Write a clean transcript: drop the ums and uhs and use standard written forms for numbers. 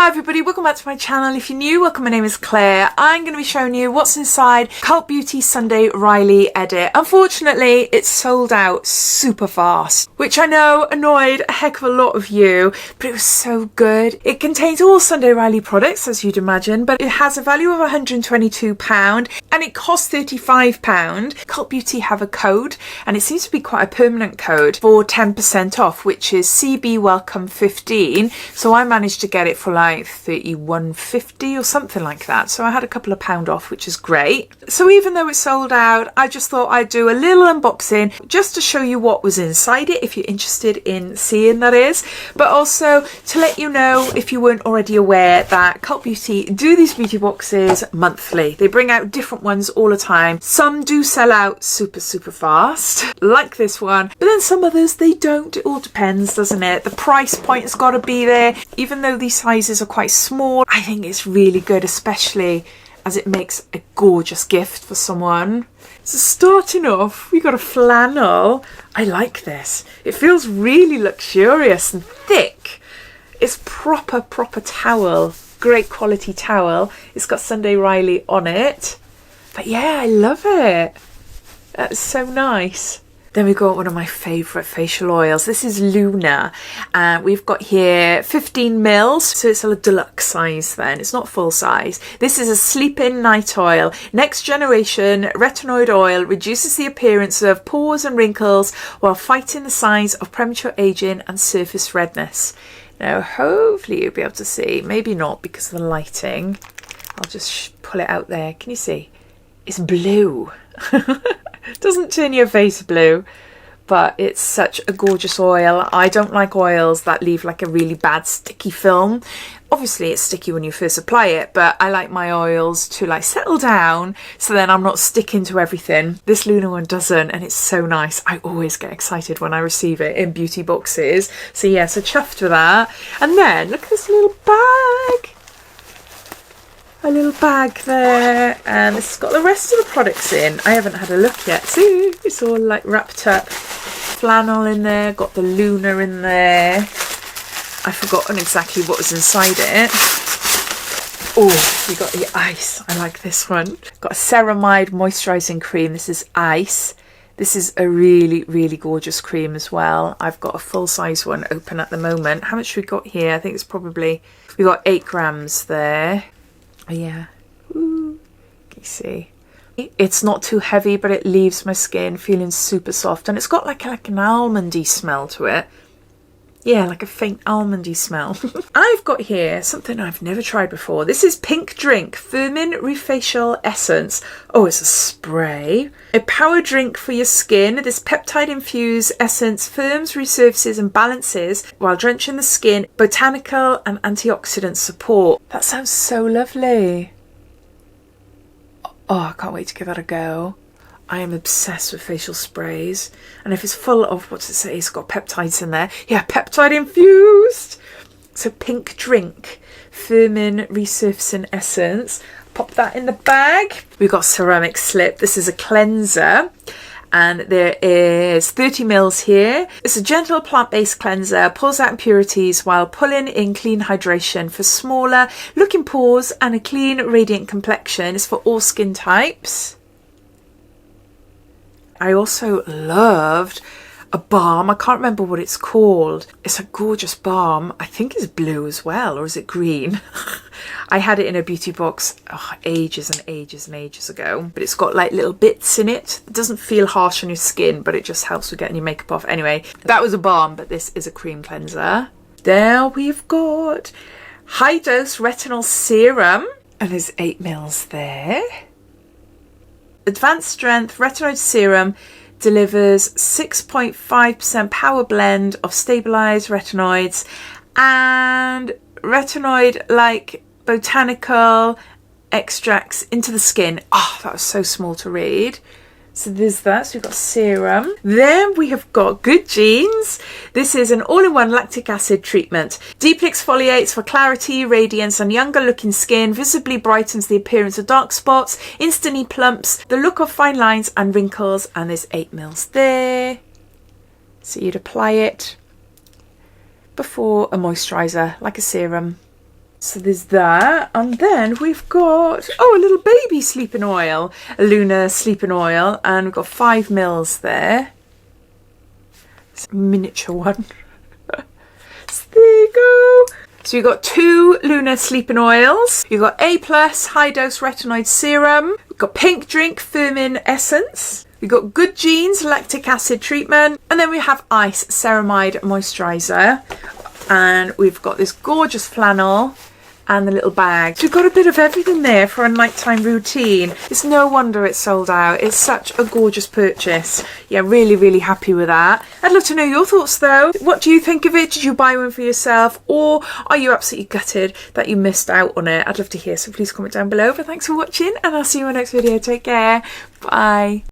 Hi everybody, welcome back to my channel. If you're new, welcome, my name is Claire. I'm going to be showing you what's inside Cult Beauty Sunday Riley edit. Unfortunately, it's sold out super fast, which I know annoyed a heck of a lot of you, but it was so good. It contains all Sunday Riley products, as you'd imagine, but it has a value of £122 and it costs £35. Cult Beauty have a code, and it seems to be quite a permanent code for 10% off, which is CB Welcome 15. So I managed to get it for like £31.50 or something like that, so I had a couple of pound off, which is great. So even though it's sold out, I just thought I'd do a little unboxing just to show you what was inside it, if you're interested in seeing, that is, but also to let you know, if you weren't already aware, that Cult Beauty do these beauty boxes monthly. They bring out different ones all the time. Some do sell out super fast, like this one, but then some others they don't. It all depends, doesn't it? The price point has got to be there. Even though these sizes are quite small, I think it's really good, especially as it makes a gorgeous gift for someone. So starting off, we got a flannel. I like this. It feels really luxurious and thick. It's proper towel. Great quality towel. It's got Sunday Riley on it. But yeah, I love it. That's so nice. Then we've got one of my favourite facial oils. This is Luna. We've got here 15 mils, so it's a deluxe size then. It's not full size. This is a sleep-in night oil. Next generation retinoid oil reduces the appearance of pores and wrinkles while fighting the signs of premature aging and surface redness. Now, hopefully you'll be able to see. Maybe not because of the lighting. I'll just pull it out there. Can you see? It's blue. Doesn't turn your face blue, but it's such a gorgeous oil. I don't like oils that leave like a really bad sticky film. Obviously it's sticky when you first apply it, but I like my oils to like settle down so then I'm not sticking to everything. This Luna one doesn't, and it's so nice. I always get excited when I receive it in beauty boxes. So yeah, so chuffed with that. And then look at this little bag. A little bag there, and it's got the rest of the products in. I haven't had a look yet. See, it's all like wrapped up. Flannel in there, got the Luna in there. I've forgotten exactly what was inside it. Oh, we got the ice. I like this one. Got a Ceramide moisturising cream. This is ice. This is a really gorgeous cream as well. I've got a full size one open at the moment. How much we got here? I think it's probably, we got 8 grams there. Oh yeah, ooh, can you see? It's not too heavy, but it leaves my skin feeling super soft, and it's got like an almondy smell to it. Yeah, like a faint almondy smell. I've got here something I've never tried before. This is Pink Drink Firming Refacial Essence. Oh, it's a spray. A power drink for your skin. This peptide-infused essence firms, resurfaces and balances while drenching the skin. Botanical and antioxidant support. That sounds so lovely. Oh, I can't wait to give that a go. I am obsessed with facial sprays, and if it's full of, what's it say, it's got peptides in there. Yeah, peptide infused. So Pink Drink Firming Resurfacing Essence. Pop that in the bag. We've got Ceramic Slip. This is a cleanser, and there is 30 mils here. It's a gentle plant-based cleanser, pulls out impurities while pulling in clean hydration for smaller looking pores and a clean radiant complexion. It's for all skin types. I also loved a balm. I can't remember what it's called. It's a gorgeous balm. I think it's blue as well, or is it green? I had it in a beauty box ages and ages ago, but it's got like little bits in it. It doesn't feel harsh on your skin, but it just helps with getting your makeup off. Anyway, that was a balm, but this is a cream cleanser. There we've got high dose retinol serum, and there's 8 mils there. Advanced strength retinoid serum delivers 6.5% power blend of stabilized retinoids and retinoid like botanical extracts into the skin. Oh, that was so small to read. So there's that. So we've got serum. Then we have got Good Genes. This is an all-in-one lactic acid treatment. Deeply exfoliates for clarity, radiance and younger looking skin. Visibly brightens the appearance of dark spots. Instantly plumps the look of fine lines and wrinkles. And there's 8 mils there. So you'd apply it before a moisturiser, like a serum. So there's that, and then we've got, oh, a little baby sleeping oil, a Lunar sleeping oil, and we've got 5 mils there. It's a miniature one. So there you go. So you've got 2 Lunar sleeping oils. You've got A+ high dose retinoid serum. We've got Pink Drink firming essence. We've got Good Genes lactic acid treatment, and then we have Ice Ceramide moisturiser, and we've got this gorgeous flannel and the little bag. So we've got a bit of everything there for a nighttime routine. It's no wonder it's sold out. It's such a gorgeous purchase. Yeah, really, really happy with that. I'd love to know your thoughts though. What do you think of it? Did you buy one for yourself, or are you absolutely gutted that you missed out on it? I'd love to hear, so please comment down below. But thanks for watching, and I'll see you in my next video. Take care. Bye.